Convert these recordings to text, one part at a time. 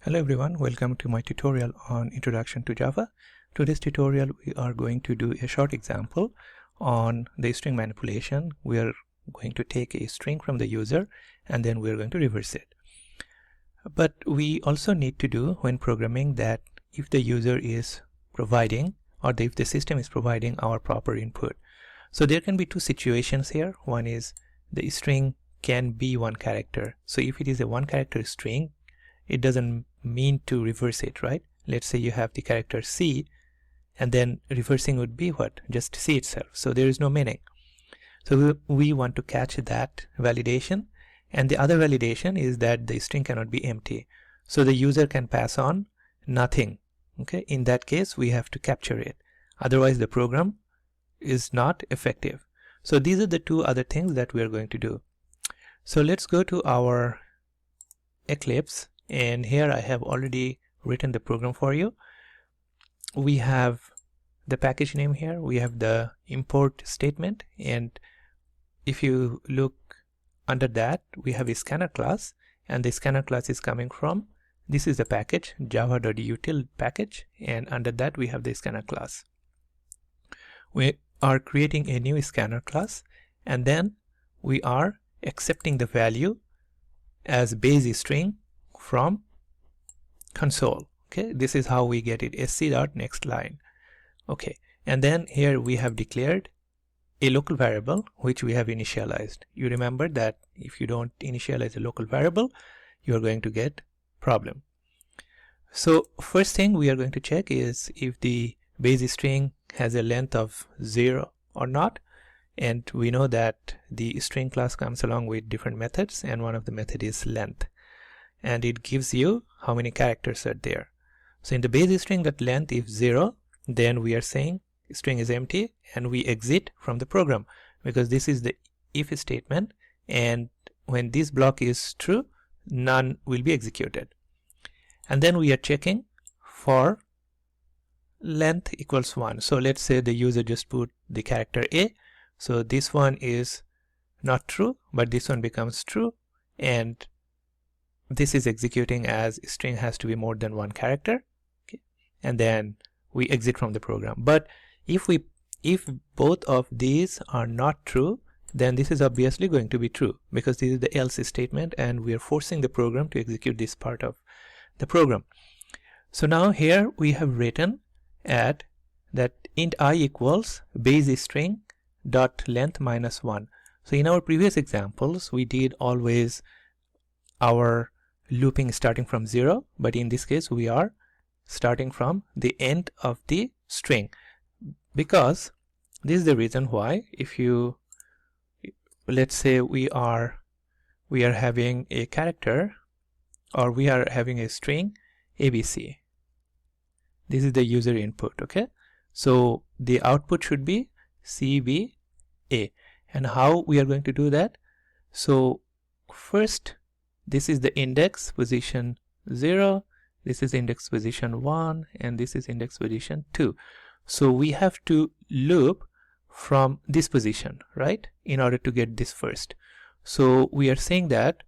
Hello everyone, welcome to my tutorial on Introduction to Java. Today's tutorial we are going to do a short example on the string manipulation. We are going to take a string from the user and then we are going to reverse it. But we also need to do when programming that if the user is providing or if the system is providing our proper input. So there can be two situations here. One is the string can be one character. So if it is a one character string, it doesn't mean to reverse it, right? Let's say you have the character C and then reversing would be what? Just C itself. So there is no meaning. So we want to catch that validation, and the other validation is that the string cannot be empty. So the user can pass on nothing. Okay, in that case we have to capture it. Otherwise the program is not effective. So these are the two other things that we are going to do. So let's go to our Eclipse. And here I have already written the program for you. We have the package name here, we have the import statement, and if you look under that we have a scanner class, and the scanner class is coming from, this is the package java.util package, and under that we have the scanner class. We are creating a new scanner class, and then we are accepting the value as base string from console. Okay, this is how we get it, sc.next line. Okay, and then here we have declared a local variable which we have initialized. You remember that if you don't initialize a local variable, you are going to get problem. So first thing we are going to check is if the base string has a length of 0 or not, and we know that the string class comes along with different methods, and one of the method is length, and it gives you how many characters are there. So in the base string that length is 0, then we are saying string is empty and we exit from the program, because this is the if statement, and when this block is true, none will be executed. And then we are checking for length equals 1. So let's say the user just put the character A, so this one is not true, but this one becomes true, and this is executing as string has to be more than one character. Okay, and then we exit from the program. But if both of these are not true, then this is obviously going to be true, because this is the else statement and we are forcing the program to execute this part of the program. So now here we have written at that int I equals base string dot length minus 1. So in our previous examples we did always our looping starting from 0, but in this case we are starting from the end of the string, because this is the reason why. If you, let's say we are having a character, or we are having a string ABC, this is the user input. Okay, so the output should be CBA, and how we are going to do that? So first, this is the index position 0, this is index position 1, and this is index position 2. So we have to loop from this position, right, in order to get this first. So we are saying that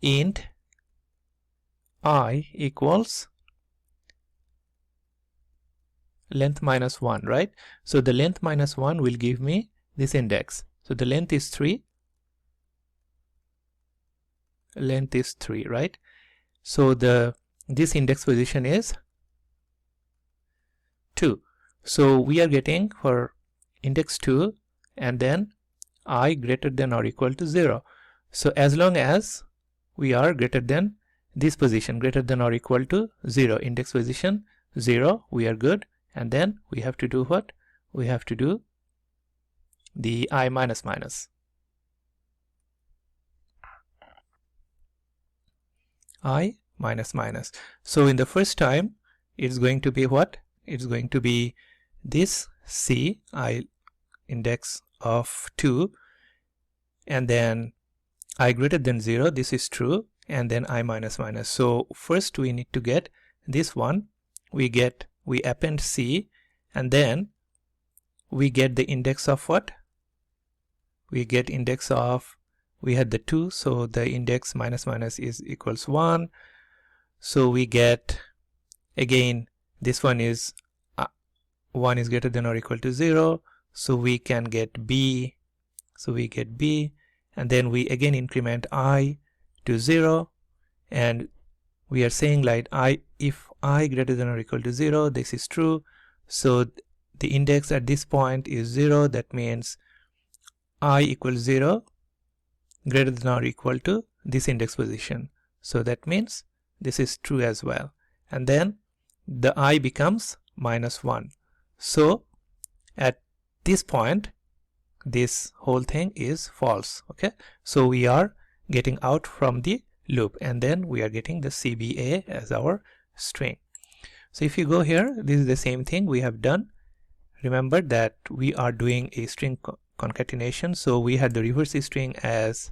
int I equals length minus 1, right? So the length minus 1 will give me this index. So the length is 3. Length is 3, right? So this index position is 2. So we are getting for index 2 and then I greater than or equal to 0. So as long as we are greater than this position, greater than or equal to 0, index position 0, we are good. And then we have to do what? We have to do the I minus minus. I minus minus. So in the first time it's going to be what? It's going to be this C, I index of 2, and then I greater than 0, this is true, and then I minus minus. So first we need to get this one. We append C, and then we get the index of what? We get index of, we had the 2, so the index minus minus is equals 1. So we get, again, this one is 1 is greater than or equal to 0, so we can get b. So we get b, and then we again increment I to 0, and we are saying like if I greater than or equal to 0, this is true. So the index at this point is 0. That means I equals 0 greater than or equal to this index position. So that means this is true as well. And then the I becomes -1. So at this point, this whole thing is false. Okay, so we are getting out from the loop, and then we are getting the CBA as our string. So if you go here, this is the same thing we have done. Remember that we are doing a string concatenation. So we had the reverse string as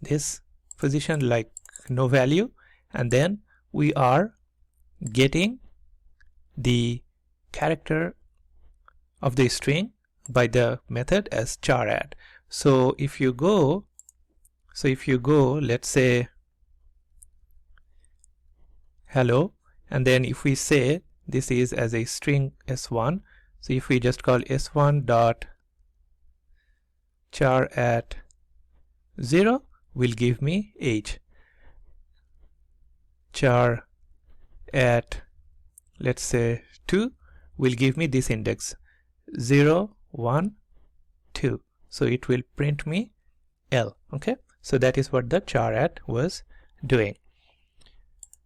this position, like no value, and then we are getting the character of the string by the method as char add. So if you go, let's say hello, and then if we say this is as a string s1, so if we just call s1 dot char at 0 will give me age. Char at, let's say 2 will give me this index 0 1 2, so it will print me L. Okay, so that is what the char at was doing.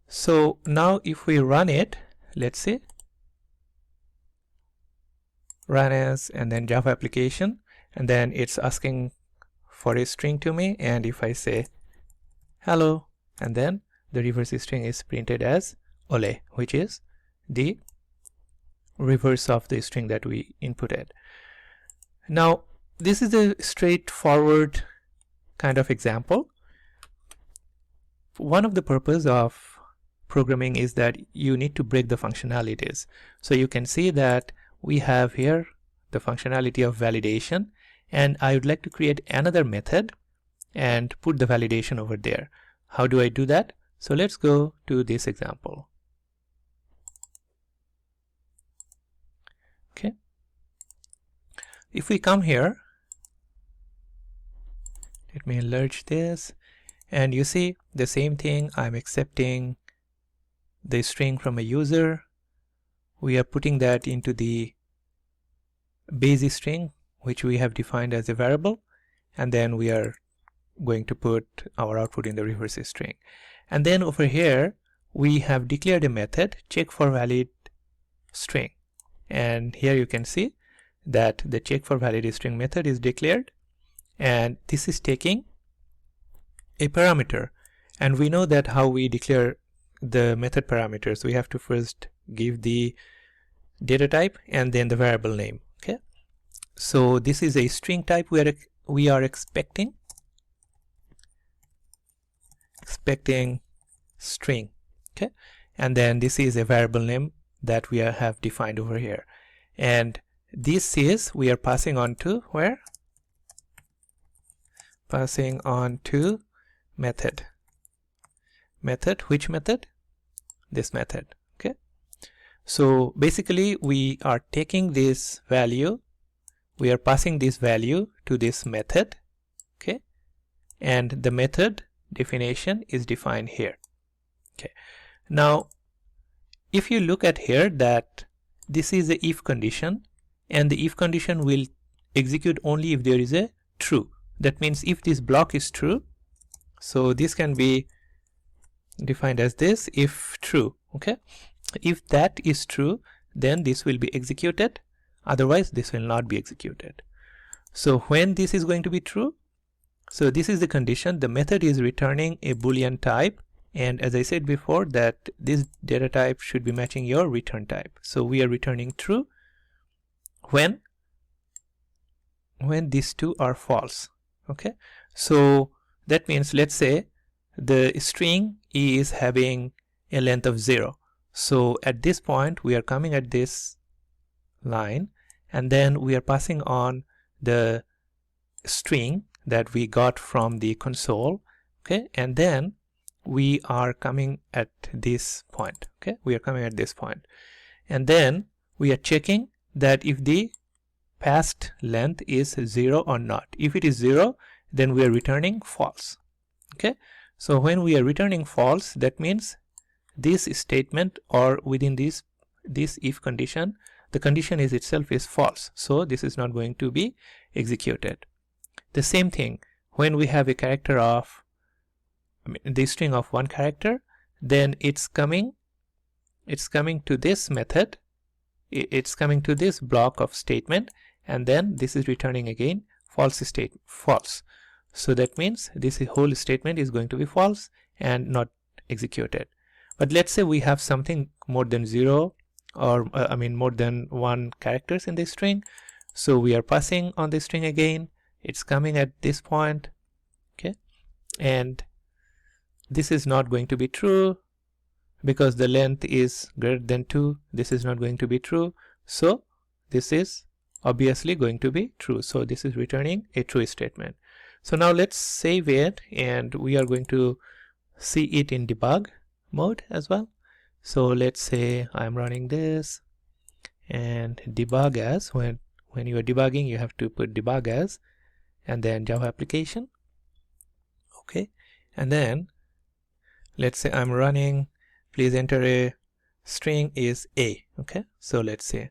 So now if we run it, let's see, run as, and then Java application, and then it's asking for a string to me, and if I say hello, and then the reverse string is printed as ole, which is the reverse of the string that we inputted. Now this is a straightforward kind of example. One of the purpose of programming is that you need to break the functionalities. So you can see that we have here the functionality of validation, and I would like to create another method and put the validation over there. How do I do that? So let's go to this example. Okay, if we come here, let me enlarge this, and you see the same thing. I'm accepting the string from a user. We are putting that into the base string, which we have defined as a variable, and then we are going to put our output in the reverse string. And then over here we have declared a method check for valid string, and here you can see that the check for valid string method is declared, and this is taking a parameter. And we know that how we declare the method parameters, we have to first give the data type and then the variable name. Okay, so this is a string type we are expecting string. Okay, and then this is a variable name that we have defined over here, and this is we are passing on to where? Passing on to method. Which method? This method. Okay, so basically we are taking this value, we are passing this value to this method. Okay, and the method definition is defined here. Okay, now if you look at here, that this is a if condition, and the if condition will execute only if there is a true. That means if this block is true, so this can be defined as this, if true. Okay, if that is true, then this will be executed, otherwise this will not be executed. So when this is going to be true, so this is the condition, the method is returning a boolean type, and as I said before that this data type should be matching your return type. So we are returning true when these two are false. Okay, so that means, let's say the string is having a length of 0. So at this point we are coming at this line, and then we are passing on the string that we got from the console. Okay, and then we are coming at this point. Okay, we are coming at this point, and then we are checking that if the past length is 0 or not. If it is 0, then we are returning false. Okay, so when we are returning false, that means this statement, or within this if condition, the condition is itself is false, so this is not going to be executed. The same thing when we have a character of, the string of one character, then it's coming to this method, it's coming to this block of statement, and then this is returning again false. So that means this whole statement is going to be false and not executed. But let's say we have something more than 0, or more than 1 characters in this string. So we are passing on this string again, it's coming at this point, okay, and this is not going to be true because the length is greater than 2. This is not going to be true, so this is obviously going to be true, so this is returning a true statement. So now let's save it, and we are going to see it in debug mode as well. So let's say I'm running this, and debug as, when you are debugging, you have to put debug as, and then Java application. Okay, and then let's say I'm running, please enter a string is A. Okay, so let's say,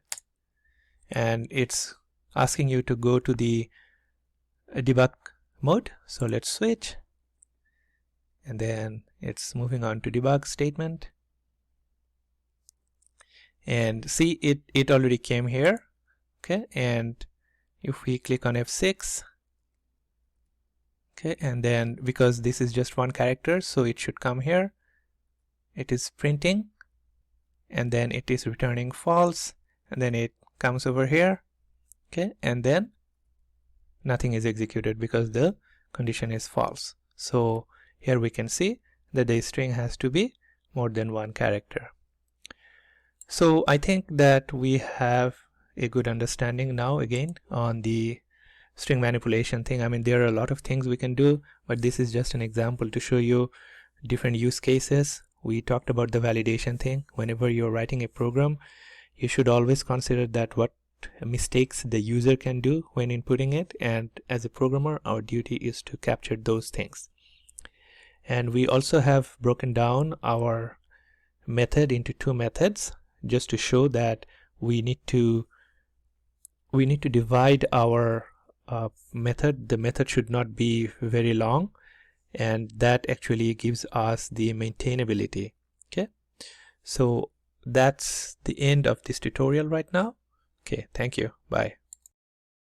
and it's asking you to go to the debug mode, so let's switch, and then it's moving on to debug statement, and see it already came here. Okay, and if we click on F6, okay, and then because this is just 1 character, so it should come here, it is printing, and then it is returning false, and then it comes over here, okay, and then nothing is executed because the condition is false. So here we can see that the string has to be more than 1 character. So I think that we have a good understanding now again on the string manipulation thing. There are a lot of things we can do, but this is just an example to show you different use cases. We talked about the validation thing. Whenever you're writing a program, you should always consider that what mistakes the user can do when inputting it, and as a programmer, our duty is to capture those things. And we also have broken down our method into 2 methods, just to show that we need to divide our method. The method should not be very long, and that actually gives us the maintainability. Okay, so that's the end of this tutorial right now. Okay, thank you, bye.